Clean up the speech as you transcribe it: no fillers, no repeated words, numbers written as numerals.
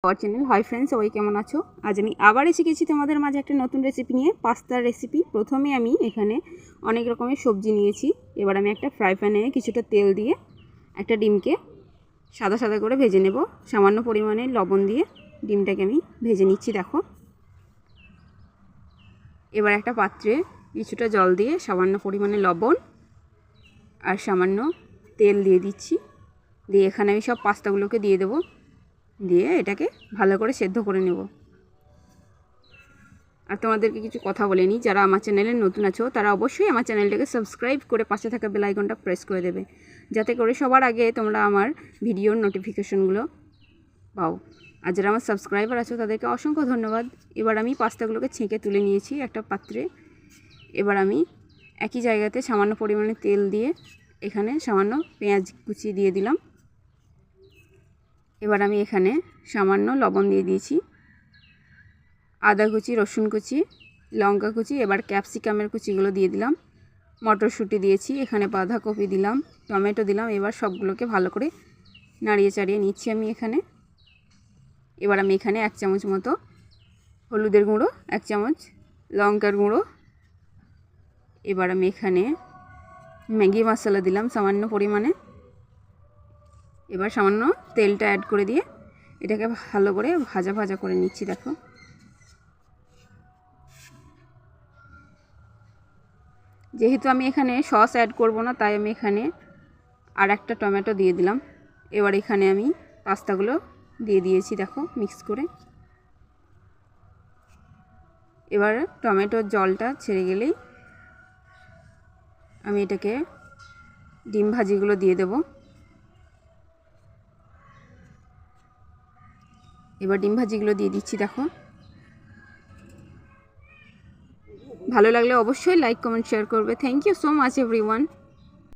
Our channel. Hi friends, সবাই কেমন আছো? আজ আমি আবার এসে গেছি তোমাদের মাঝে একটা নতুন রেসিপি নিয়ে, পাস্তার রেসিপি। প্রথমে আমি এখানে অনেক রকমের সবজি নিয়েছি। এবার আমি একটা ফ্রাই প্যানে কিছুটা তেল দিয়ে একটা ডিমকে সাদা সাদা করে ভেজে নেব। সামান্য পরিমাণে লবণ দিয়ে ডিমটাকে আমি ভেজে নিচ্ছি। দেখো, এবার একটা পাত্রে কিছুটা জল দিয়ে সামান্য পরিমাণে লবণ আর সামান্য তেল দিয়ে দিচ্ছি। দিয়ে এখানে আমি সব পাস্তাগুলোকে দিয়ে দেবো। দিয়ে এটাকে ভালো করে সেদ্ধ করে নেব। আর তোমাদেরকে কিছু কথা বলে নিই, যারা আমার চ্যানেলে নতুন আছো তারা অবশ্যই আমার চ্যানেলটাকে সাবস্ক্রাইব করে পাশে থাকা বেল আইকনটা প্রেস করে দেবে, যাতে করে সবার আগে তোমরা আমার ভিডিওর নোটিফিকেশনগুলো পাও। আর যারা আমার সাবস্ক্রাইবার আছো তাদেরকে অসংখ্য ধন্যবাদ। এবার আমি পাস্তাগুলোকে ছেঁকে তুলে নিয়েছি একটা পাত্রে। এবার আমি একই জায়গাতে সামান্য পরিমাণে তেল দিয়ে এখানে সামান্য পেঁয়াজ কুচি দিয়ে দিলাম। এবার আমি এখানে সামান্য লবণ দিয়ে দিয়েছি, আদা কুচি, রসুন কুচি, লঙ্কা কুচি, এবার ক্যাপসিকামের কুচিগুলো দিয়ে দিলাম, মটরশুঁটি দিয়েছি, এখানে বাঁধাকপি দিলাম, টমেটো দিলাম। এবার সবগুলোকে ভালো করে নাড়িয়ে চাড়িয়ে নিচ্ছি আমি এখানে। এবার আমি এখানে 1 চামচ মতো হলুদের গুঁড়ো, 1 চামচ লঙ্কার গুঁড়ো, এবার আমি এখানে ম্যাগি মশলা দিলাম সামান্য পরিমাণে। এবার সামান্য তেলটা অ্যাড করে দিয়ে এটাকে ভালো করে ভাজা ভাজা করে নিচ্ছি। দেখো, যেহেতু আমি এখানে সস অ্যাড করব না, তাই আমি এখানে আর একটা টমেটো দিয়ে দিলাম। এবার এখানে আমি পাস্তাগুলো দিয়ে দিয়েছি, দেখো, মিক্স করে। এবার টমেটোর জলটা ছেড়ে গেলেই আমি এটাকে ডিম ভাজিগুলো দিয়ে দেব। এবার ডিম ভাজিগুলো দিয়ে দিচ্ছি। দেখো, ভালো লাগলে অবশ্যই লাইক, কমেন্ট, শেয়ার করবে। Thank you so much everyone.